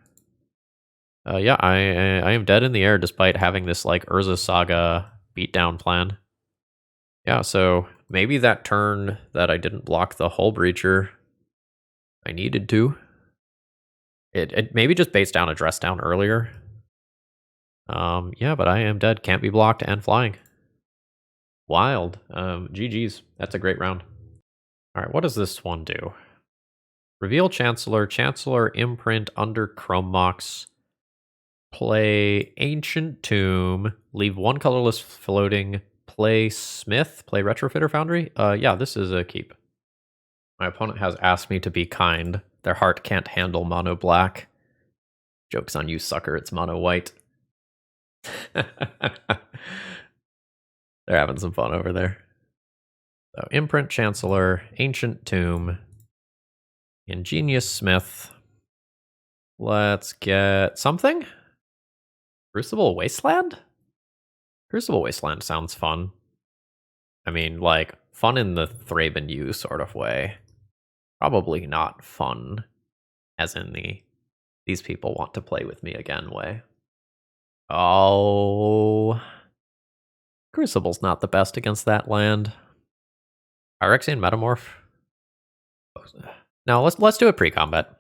S1: Yeah, I am dead in the air despite having this like Urza Saga beatdown plan. Yeah, so maybe that turn that I didn't block the Hull Breacher, I needed to. It maybe just baits down a dress down earlier. Yeah, but I am dead. Can't be blocked and flying. Wild. GG's. That's a great round. All right, what does this one do? Reveal Chancellor. Chancellor imprint under Chrome Mox. Play Ancient Tomb. Leave one colorless floating. Play Smith. Play Retrofitter Foundry. Yeah, this is a keep. My opponent has asked me to be kind. Their heart can't handle mono black. Joke's on you, sucker. It's mono white. They're having some fun over there. So, Imprint Chancellor, Ancient Tomb, Ingenious Smith. Let's get something. Crucible Wasteland? Crucible Wasteland sounds fun. I mean, like, fun in the ThrabenU sort of way. Probably not fun, as in the these people want to play with me again way. Oh, Crucible's not the best against that land. Phyrexian Metamorph. Now let's do a pre-combat.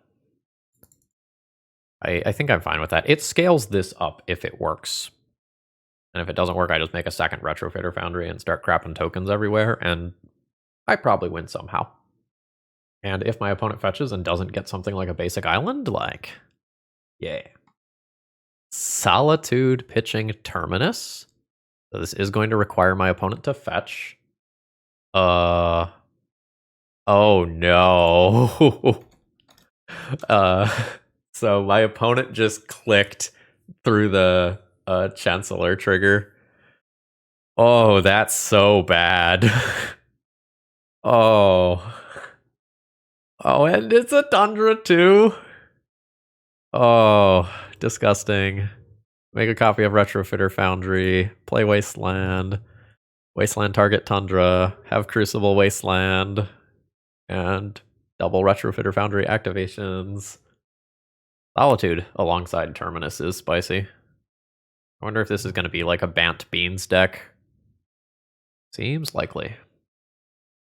S1: I think I'm fine with that. It scales this up if it works. And if it doesn't work, I just make a second Retrofitter Foundry and start crapping tokens everywhere, and I probably win somehow. And if my opponent fetches and doesn't get something like a basic island, like, yeah. Solitude pitching Terminus. So this is going to require my opponent to fetch. Oh no. So my opponent just clicked through the Chancellor trigger. Oh, that's so bad. Oh. Oh, and it's a Tundra too. Oh, disgusting. Make a copy of Retrofitter Foundry, play Wasteland, Wasteland target Tundra, have Crucible Wasteland, and double Retrofitter Foundry activations. Solitude alongside Terminus is spicy. I wonder if this is going to be like a Bant Beans deck. Seems likely.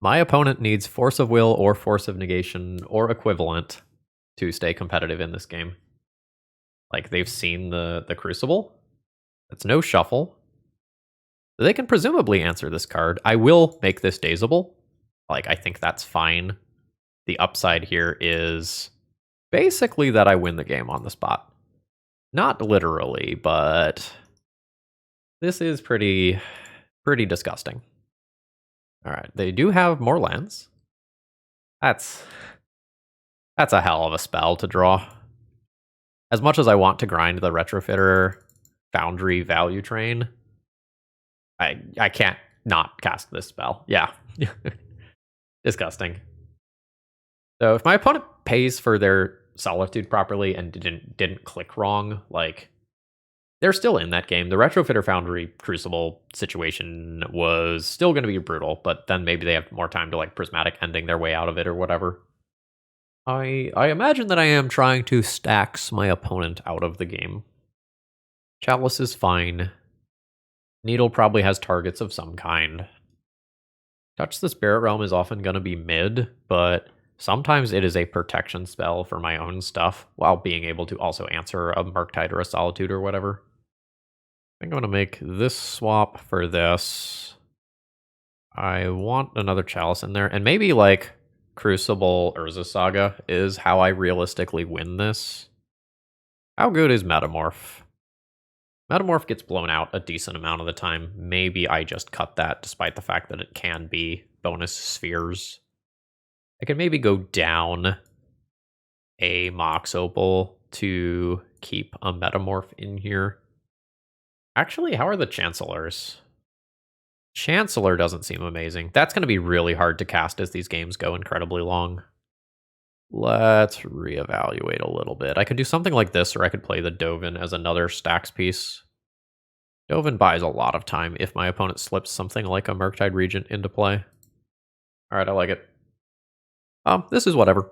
S1: My opponent needs Force of Will or Force of Negation or equivalent to stay competitive in this game. Like, they've seen the Crucible. It's no shuffle. They can presumably answer this card. I will make this dazeable. Like, I think that's fine. The upside here is basically that I win the game on the spot. Not literally, but this is pretty disgusting. All right, they do have more lands. That's a hell of a spell to draw. As much as I want to grind the Retrofitter Foundry value train, I can't not cast this spell. Yeah. Disgusting. So if my opponent pays for their Solitude properly and didn't click wrong, like, they're still in that game. The Retrofitter Foundry Crucible situation was still going to be brutal, but then maybe they have more time to, like, prismatic ending their way out of it or whatever. I imagine that I am trying to Stax my opponent out of the game. Chalice is fine. Needle probably has targets of some kind. Touch the Spirit Realm is often going to be mid, but sometimes it is a protection spell for my own stuff, while being able to also answer a Murktide or a Solitude or whatever. I think I'm going to make this swap for this. I want another Chalice in there, and maybe, like, Crucible Urza Saga is how I realistically win this. How good is Metamorph? Metamorph gets blown out a decent amount of the time. Maybe I just cut that, despite the fact that it can be bonus spheres. I could maybe go down a Mox Opal to keep a Metamorph in here. Actually, how are the Chancellors? Chancellor doesn't seem amazing. That's going to be really hard to cast as these games go incredibly long. Let's reevaluate a little bit. I could do something like this, or I could play the Dovin as another Stax piece. Dovin buys a lot of time if my opponent slips something like a Murktide Regent into play. Alright, I like it. This is whatever.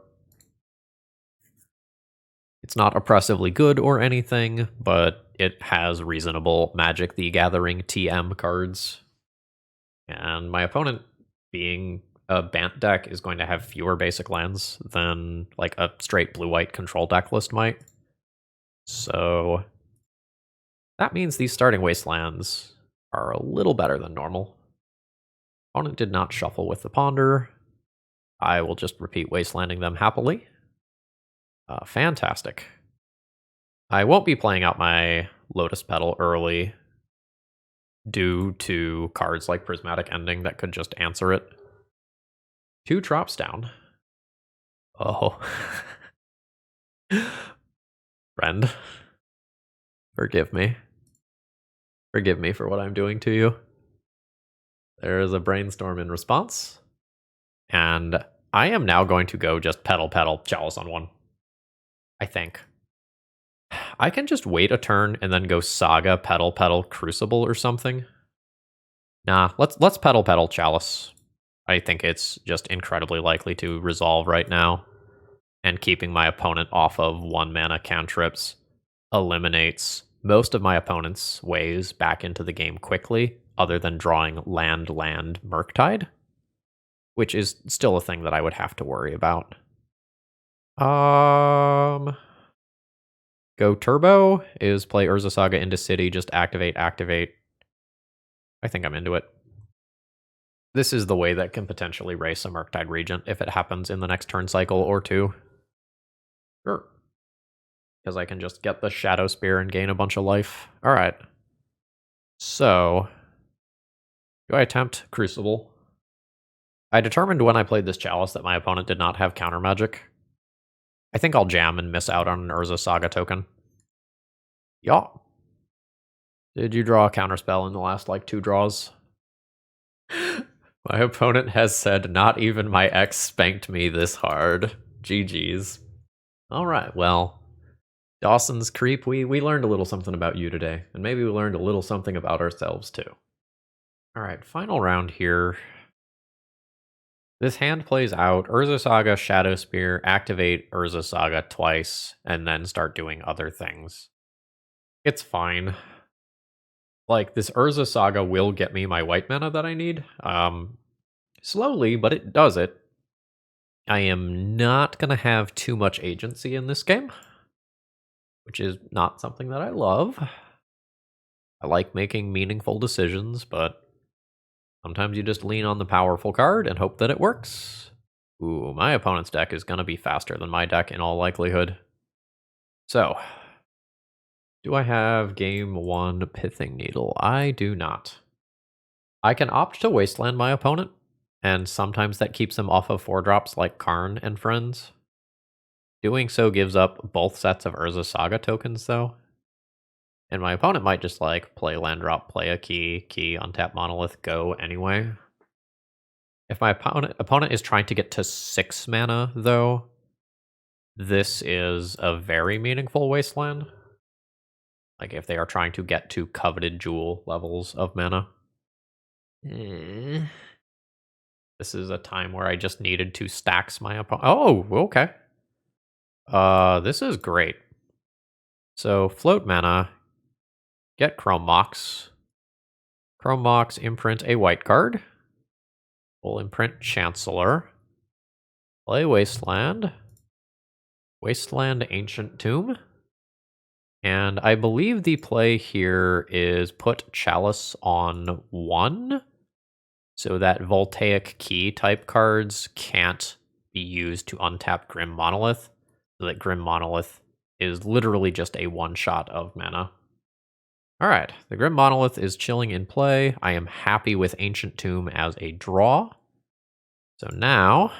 S1: It's not oppressively good or anything, but it has reasonable Magic the Gathering TM cards. And my opponent, being a Bant deck, is going to have fewer basic lands than, like, a straight blue-white control deck list might. So that means these starting Wastelands are a little better than normal. Opponent did not shuffle with the Ponder. I will just repeat Wastelanding them happily. Fantastic. I won't be playing out my Lotus Petal early due to cards like Prismatic Ending that could just answer it. 2 drops down. Oh. Friend. Forgive me. Forgive me for what I'm doing to you. There is a Brainstorm in response. And I am now going to go just Petal, Chalice on 1. I think. I can just wait a turn and then go Saga, Petal, Crucible or something. Nah, let's Petal, Chalice. I think it's just incredibly likely to resolve right now. And keeping my opponent off of 1-mana cantrips eliminates most of my opponent's ways back into the game quickly, other than drawing land, Murktide, which is still a thing that I would have to worry about. Go Turbo is play Urza Saga into City, just activate. I think I'm into it. This is the way that can potentially race a Murktide Regent if it happens in the next turn cycle or 2. Sure. Because I can just get the Shadow Spear and gain a bunch of life. Alright. So, do I attempt Crucible? I determined when I played this Chalice that my opponent did not have counter magic. I think I'll jam and miss out on an Urza Saga token. Yeah. Did you draw a counterspell in the last, like, 2 draws? My opponent has said, not even my ex spanked me this hard. GG's. Alright, well, Dawson's Creep, we learned a little something about you today, and maybe we learned a little something about ourselves too. Alright, final round here. This hand plays out Urza Saga, Shadow Spear, activate Urza Saga twice, and then start doing other things. It's fine. Like, this Urza Saga will get me my white mana that I need. Slowly, but it does it. I am not going to have too much agency in this game, which is not something that I love. I like making meaningful decisions, but sometimes you just lean on the powerful card and hope that it works. Ooh, my opponent's deck is going to be faster than my deck in all likelihood. So, do I have game 1 Pithing Needle? I do not. I can opt to Wasteland my opponent, and sometimes that keeps them off of 4-drops like Karn and friends. Doing so gives up both sets of Urza Saga tokens, though. And my opponent might just like play land drop, play a key, untap monolith, go anyway. If my opponent is trying to get to 6 mana, though, this is a very meaningful Wasteland. Like if they are trying to get to coveted jewel levels of mana. This is a time where I just needed to stacks my opponent. Oh, okay. This is great. So float mana, get Chrome Mox. Chrome Mox, imprint a white card. We'll imprint Chancellor. Play Wasteland. Wasteland Ancient Tomb. And I believe the play here is put Chalice on 1, so that Voltaic Key type cards can't be used to untap Grim Monolith, so that Grim Monolith is literally just a one-shot of mana. Alright, the Grim Monolith is chilling in play. I am happy with Ancient Tomb as a draw. So now,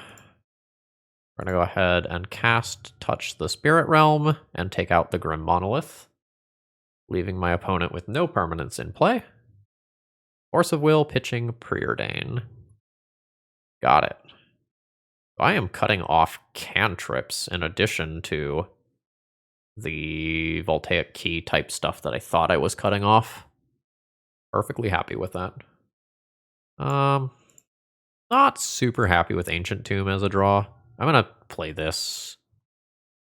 S1: we're going to go ahead and cast Touch the Spirit Realm and take out the Grim Monolith, leaving my opponent with no permanents in play. Force of Will, pitching Preordain. Got it. I am cutting off cantrips in addition to the Voltaic Key type stuff that I thought I was cutting off. Perfectly happy with that. Not super happy with Ancient Tomb as a draw. I'm gonna play this.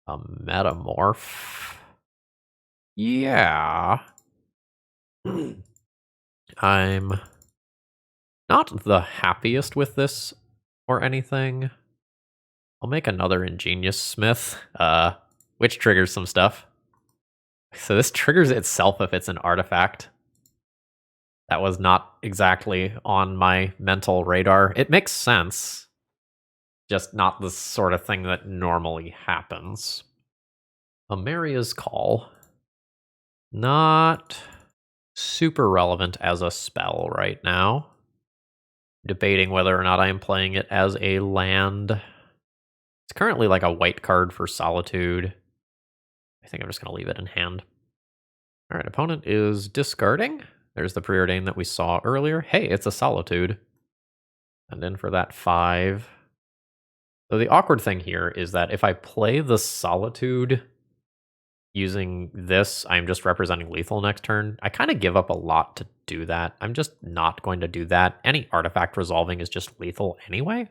S1: A Metamorph. Yeah. I'm not the happiest with this or anything. I'll make another Ingenious Smith, which triggers some stuff. So this triggers itself if it's an artifact. That was not exactly on my mental radar. It makes sense. Just not the sort of thing that normally happens. Amaria's Call. Not super relevant as a spell right now. Debating whether or not I am playing it as a land. It's currently like a white card for Solitude. I think I'm just going to leave it in hand. Alright, opponent is discarding. There's the Preordain that we saw earlier. Hey, it's a Solitude. And then for that 5. So the awkward thing here is that if I play the Solitude using this, I'm just representing lethal next turn. I kind of give up a lot to do that. I'm just not going to do that. Any artifact resolving is just lethal anyway.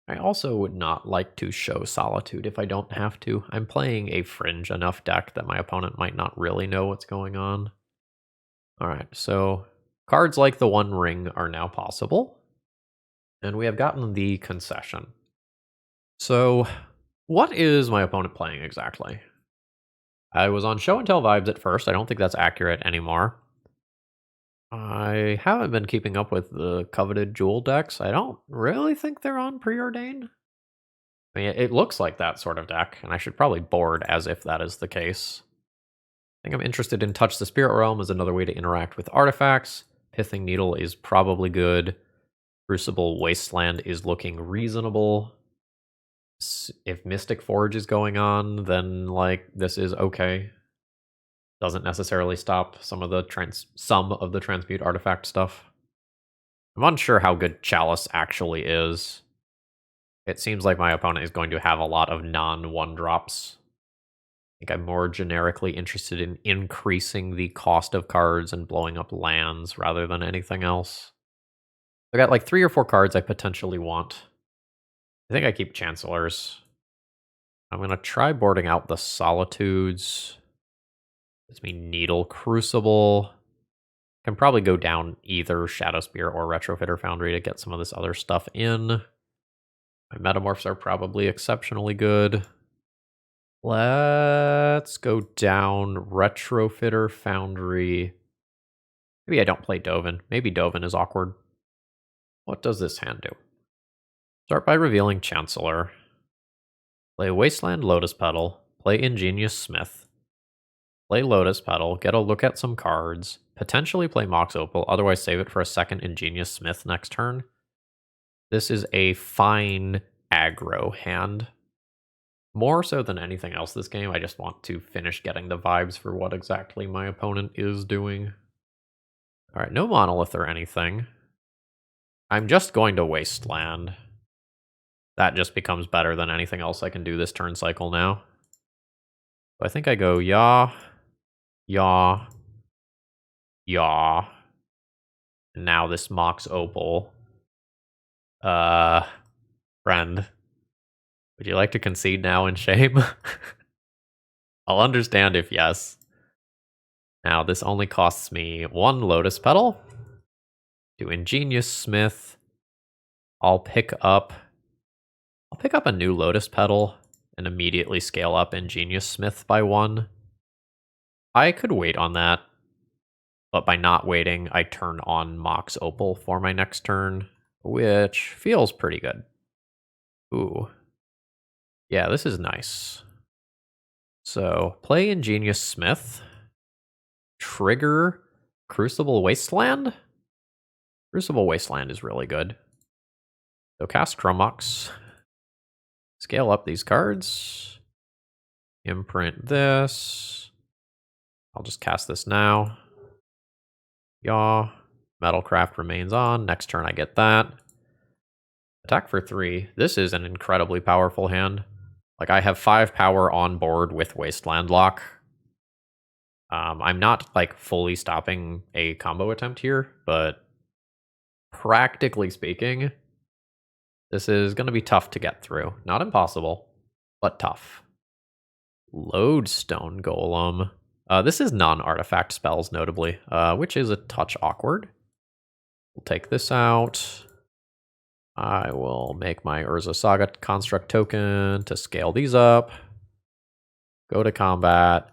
S1: I also would not like to show Solitude if I don't have to. I'm playing a fringe enough deck that my opponent might not really know what's going on. Alright, so cards like the One Ring are now possible. And we have gotten the concession. So, what is my opponent playing exactly? I was on Show and Tell vibes at first. I don't think that's accurate anymore. I haven't been keeping up with the coveted jewel decks. I don't really think they're on Preordain. I mean, it looks like that sort of deck, and I should probably board as if that is the case. I think I'm interested in Touch the Spirit Realm as another way to interact with artifacts. Pithing Needle is probably good. Crucible Wasteland is looking reasonable. If Mystic Forge is going on, then like this is okay. Doesn't necessarily stop some of the transmute artifact stuff. I'm unsure how good Chalice actually is. It seems like my opponent is going to have a lot of non-1-drops. I think I'm more generically interested in increasing the cost of cards and blowing up lands rather than anything else. I got like 3 or 4 cards I potentially want. I think I keep Chancellors. I'm going to try boarding out the Solitudes. It's me Needle Crucible. Can probably go down either Shadow Spear or Retrofitter Foundry to get some of this other stuff in. My Metamorphs are probably exceptionally good. Let's go down Retrofitter Foundry Maybe I don't play Dovin. Maybe Dovin is awkward. What does this hand do? Start by revealing Chancellor. Play Wasteland Lotus Petal. Play Ingenious Smith. Play Lotus Petal. Get a look at some cards. Potentially play Mox Opal. Otherwise save it for a second Ingenious Smith next turn. This is a fine aggro hand. More so than anything else this game, I just want to finish getting the vibes for what exactly my opponent is doing. Alright, no Monolith or anything. I'm just going to Wasteland. That just becomes better than anything else I can do this turn cycle now. So I think I go yaw, yaw, yaw. And now this Mox Opal. Friend. Would you like to concede now in shame? I'll understand if yes. Now, this only costs me 1 Lotus Petal. To Ingenious Smith. I'll pick up a new Lotus Petal and immediately scale up Ingenious Smith by 1. I could wait on that, but by not waiting, I turn on Mox Opal for my next turn, which feels pretty good. Ooh. Yeah, this is nice. So, play Ingenious Smith. Trigger Crucible Wasteland? Crucible Wasteland is really good. So cast Chromux. Scale up these cards. Imprint this. I'll just cast this now. Yaw. Metalcraft remains on. Next turn I get that. Attack for 3. This is an incredibly powerful hand. Like, I have 5 power on board with Wasteland Lock. I'm not, like, fully stopping a combo attempt here, but practically speaking, this is going to be tough to get through. Not impossible, but tough. Lodestone Golem. This is non-artifact spells, notably, which is a touch awkward. We'll take this out. I will make my Urza Saga Construct token to scale these up. Go to combat.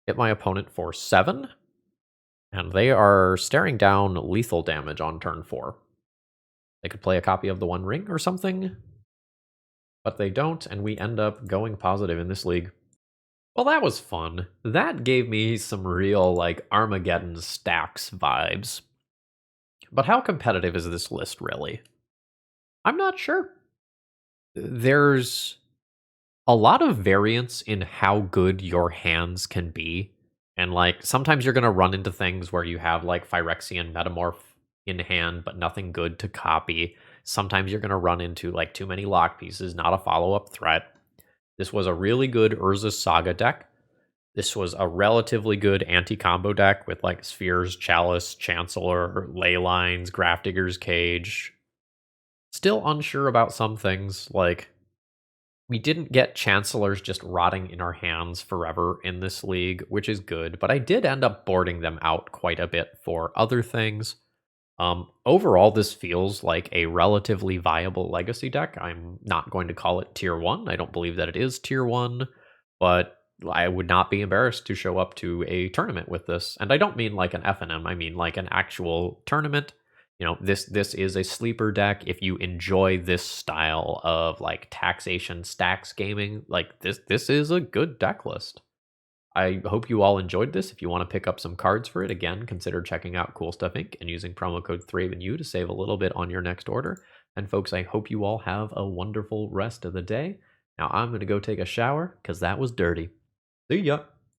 S1: Hit my opponent for 7. And they are staring down lethal damage on turn 4. They could play a copy of the One Ring or something. But they don't, and we end up going positive in this league. Well, that was fun. That gave me some real, like, Armageddon Stax vibes. But how competitive is this list, really? I'm not sure. There's a lot of variance in how good your hands can be. And, like, sometimes you're going to run into things where you have, like, Phyrexian Metamorph in hand, but nothing good to copy. Sometimes you're going to run into, like, too many lock pieces, not a follow-up threat. This was a really good Urza Saga deck. This was a relatively good anti-combo deck with, like, Spheres, Chalice, Chancellor, Ley Lines, Grafdigger's Cage. Still unsure about some things, like, we didn't get Chancellors just rotting in our hands forever in this league, which is good, but I did end up boarding them out quite a bit for other things. Overall, this feels like a relatively viable legacy deck. I'm not going to call it tier 1. I don't believe that it is tier 1, but I would not be embarrassed to show up to a tournament with this. And I don't mean like an FNM, I mean like an actual tournament. You know, this is a sleeper deck. If you enjoy this style of like taxation stacks gaming, like this is a good deck list. I hope you all enjoyed this. If you want to pick up some cards for it, again, consider checking out Cool Stuff Inc. and using promo code ThrabenU to save a little bit on your next order. And folks, I hope you all have a wonderful rest of the day. Now I'm going to go take a shower because that was dirty. See ya.